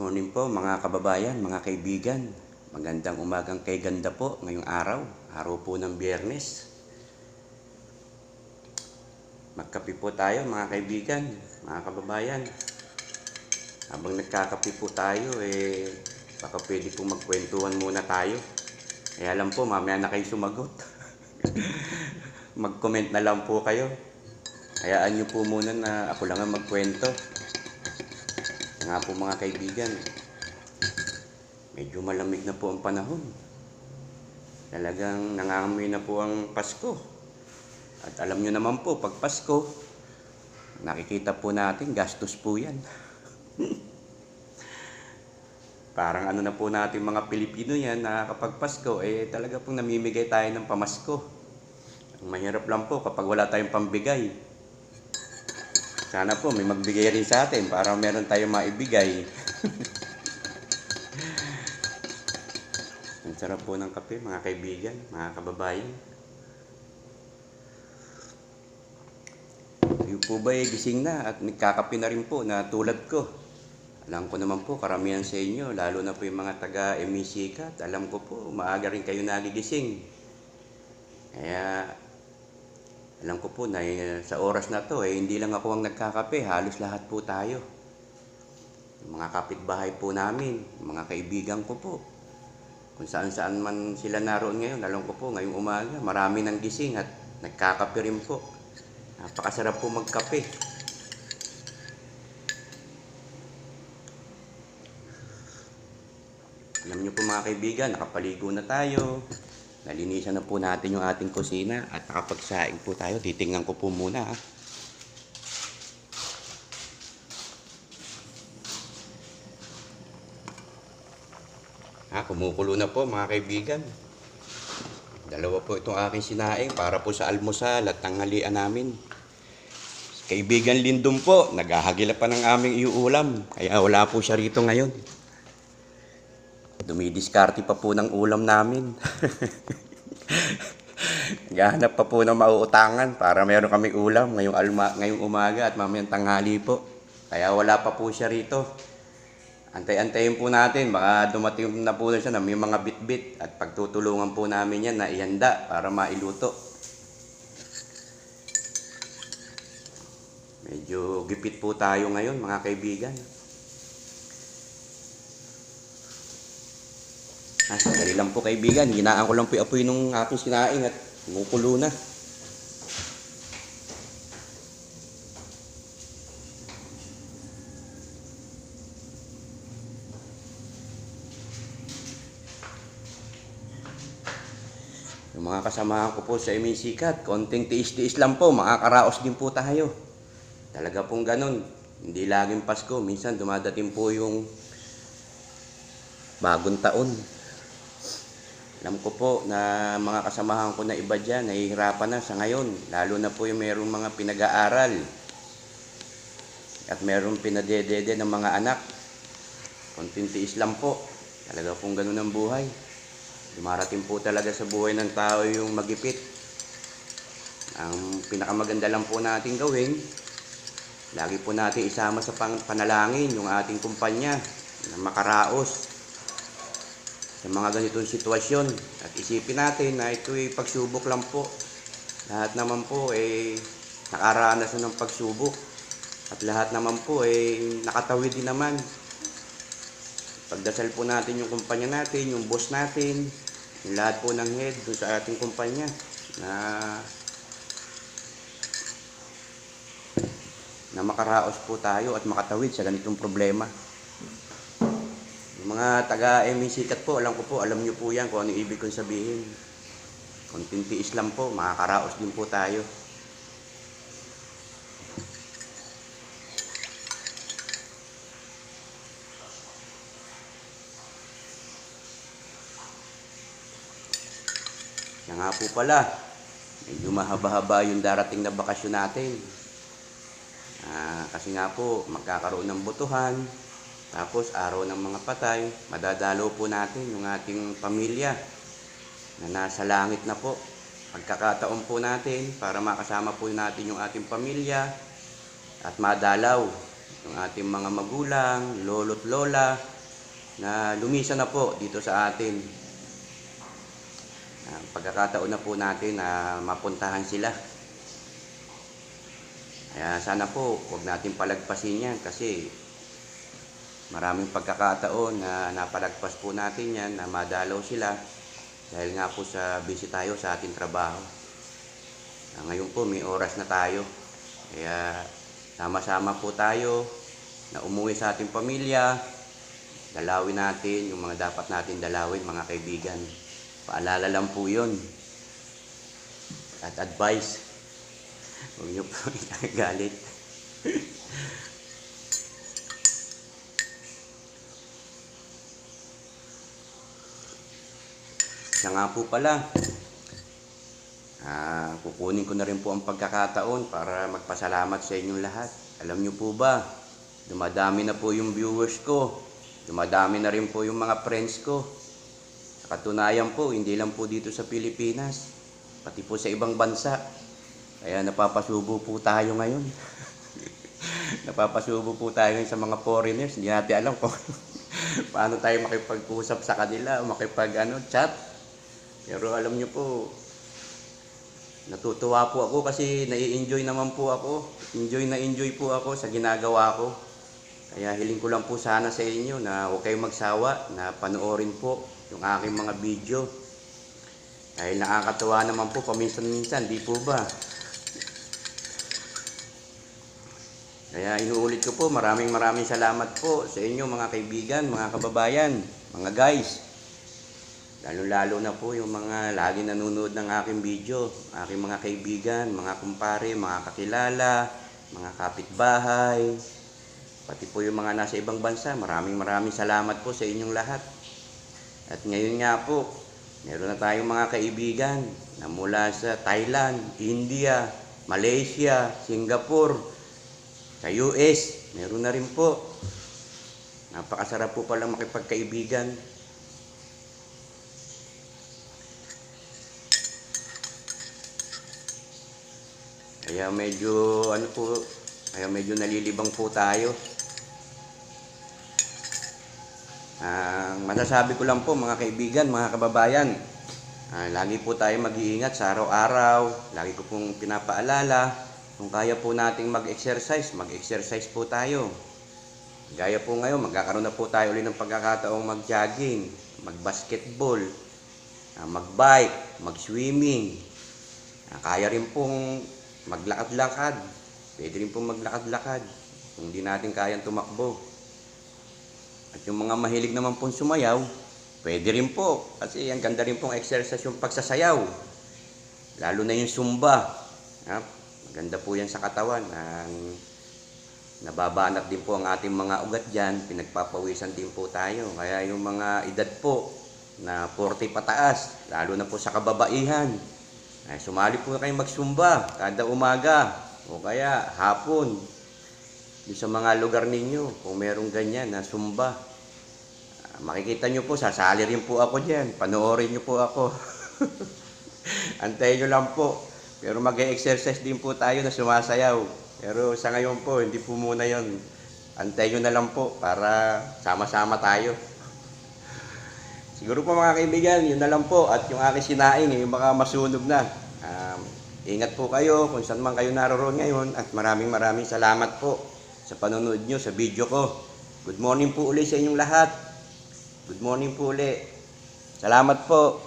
Morning po mga kababayan, mga kaibigan. Magandang umagang kay ganda po ngayong araw. Araw po ng Biyernes. Magkape po tayo mga kaibigan, mga kababayan. Habang nagkakape po tayo, baka pwede po magkwentuhan muna tayo. Kaya alam po, mamaya na kayo sumagot. Mag-comment na lang po kayo. Hayaan nyo po muna na ako lang ang magkwento. Nga po mga kaibigan, medyo malamig na po ang panahon. Talagang nangangamoy na po ang Pasko. At alam nyo naman po, pag Pasko, nakikita po natin, gastos po yan. Parang ano na po natin mga Pilipino yan, na kapag Pasko, talaga pong namimigay tayo ng pamasko. Ang mahirap lang po kapag wala tayong pambigay. Sana po may magbigay rin sa atin para meron tayong maibigay. Ang sarap po ng kape mga kaibigan, mga kababayan. Yung po ba gising na at nagkakape na rin po na tulad ko? Alam ko naman po karamihan sa inyo, lalo na po yung mga taga-Emisikat. Alam ko po, maaga rin kayo nagigising. Kaya alam ko po na sa oras na to, hindi lang ako ang nagkakape, halos lahat po tayo. Yung mga kapitbahay po namin, mga kaibigan ko po. Kung saan-saan man sila naroon ngayon, alam ko po ngayong umaga, marami nang gising at nagkakape rin po. Napakasarap po magkape. Alam nyo po mga kaibigan, nakapaligo na tayo. Nalinisan na po natin yung ating kusina at nakapagsaing po tayo. Titingnan ko po muna. Kumukulo na po mga kaibigan. Dalawa po itong aking sinaing para po sa almusal at tanghalian namin. Kaibigan Lindum po, naghahagila pa ng aming iuulam. Kaya wala po siya rito ngayon. Dumidiskarte pa po ng ulam namin. Gahanap pa po ng mauutangan para meron kaming ulam ngayong umaga at mamayang tanghali po. Kaya wala pa po siya rito. Antay-antayin po natin, baka dumating na po siya na may mga bit-bit at pagtutulungan po namin yan na ihanda para mailuto. Medyo gipit po tayo ngayon mga kaibigan. Sandali lang po kaibigan, hinaan ko lang po yung apoy nung aking sinaing at kumukulo na. Yung mga kasamahan ko po sa Emisikat, konting tiis-tiis lang po, makakaraos din po tayo. Talaga pong ganun, hindi laging Pasko, minsan dumadating po yung bagong taon. Alam ko po na mga kasamahan ko na iba dyan, nahihirapan na sa ngayon. Lalo na po yung mayroong mga pinag-aaral. At mayroong pinadedede ng mga anak. Konting tiis lang po. Talaga pong ganun ang buhay. Dumarating po talaga sa buhay ng tao yung magipit. Ang pinakamaganda lang po natin gawin, lagi po natin isama sa panalangin yung ating kumpanya na makaraos sa mga ganitong sitwasyon. At isipin natin na ito'y pagsubok lang po. Lahat naman po nakaranas na ng pagsubok. At lahat naman po nakatawid din naman. Pagdasal po natin yung kumpanya natin, yung boss natin, yung lahat po ng head doon sa ating kumpanya na makaraos po tayo at makatawid sa ganitong problema. Yung mga taga-Emisikat po, alam nyo po yan kung ano ibig kong sabihin. Konting tiis lang po, makakaraos din po tayo. Yan nga po pala, medyo mahaba-haba yung darating na bakasyon natin. Kasi nga po, magkakaroon ng botohan, tapos araw ng mga patay, madadalo po natin yung ating pamilya na nasa langit na po. Pagkakataon po natin para makasama po natin yung ating pamilya at madalaw yung ating mga magulang, lolo't lola, na lumisa na po dito sa atin. Pagkakataon na po natin na mapuntahan sila. Kaya sana po huwag natin palagpasin yan kasi maraming pagkakataon na napalagpas po natin yan na madalaw sila dahil nga po sa busy tayo sa ating trabaho. Ngayon po may oras na tayo. Kaya sama-sama po tayo na umuwi sa ating pamilya. Dalawin natin yung mga dapat natin dalawin, mga kaibigan. Paalala lang po yun. At advice. Huwag niyo po galit. Siya nga po pala. Kukunin ko na rin po ang pagkakataon para magpasalamat sa inyong lahat. Alam niyo po ba, dumadami na po yung viewers ko. Dumadami na rin po yung mga friends ko. Sa katunayan po, hindi lang po dito sa Pilipinas, pati po sa ibang bansa. Kaya napapasubo po tayo ngayon. Napapasubo po tayo ngayon sa mga foreigners. Hindi natin alam kung paano tayo makipag-usap sa kanila o chat. Pero alam nyo po, natutuwa po ako kasi nai-enjoy naman po ako. Enjoy po ako sa ginagawa ko. Kaya hiling ko lang po sana sa inyo na huwag kayong magsawa na panoorin po yung aking mga video. Dahil nakakatawa naman po paminsan-minsan, di po ba? Kaya inuulit ko po, maraming salamat po sa inyo mga kaibigan, mga kababayan, mga guys. Lalo-lalo na po yung mga lagi nanonood ng aking video, aking mga kaibigan, mga kumpare, mga kakilala, mga kapitbahay, pati po yung mga nasa ibang bansa. Maraming salamat po sa inyong lahat. At ngayon nga po, meron na tayong mga kaibigan na mula sa Thailand, India, Malaysia, Singapore, sa US, meron na rin po. Napakasarap po palang makipagkaibigan. Kaya medyo nalilibang po tayo. Masasabi ko lang po mga kaibigan, mga kababayan, lagi po tayo mag-iingat sa araw-araw. Lagi ko pong pinapaalala, kung kaya po nating mag-exercise po tayo. Gaya po ngayon, magkakaroon na po tayo ulit ng pagkakataong mag-jogging, mag-basketball, mag-bike, mag-swimming. Kaya rin pong maglakad-lakad. Pwede rin pong maglakad-lakad kung hindi natin kayang tumakbo. At yung mga mahilig naman pong sumayaw, pwede rin po. Kasi ang ganda rin pong exercise yung pagsasayaw. Lalo na yung Zumba. Maganda po yan sa katawan. Nababanat din po ang ating mga ugat dyan. Pinagpapawisan din po tayo. Kaya yung mga edad po na 40 pataas, lalo na po sa kababaihan, sumali po kayo mag-Zumba kada umaga o kaya hapon. Sa mga lugar ninyo, kung merong ganyan na Zumba, makikita nyo po, sasali rin po ako dyan. Panoorin nyo po ako. Antayin nyo lang po. Pero mag-exercise din po tayo na sumasayaw. Pero sa ngayon po, hindi po muna yon. Antayin nyo na lang po para sama-sama tayo. Siguro po mga kaibigan, yun na lang po. At yung aking sinaing, yung baka masunog na. Ingat po kayo kung saan man kayo naroon ngayon. At maraming salamat po sa panonood nyo sa video ko. Good morning po ulit sa inyong lahat. Good morning po ulit. Salamat po.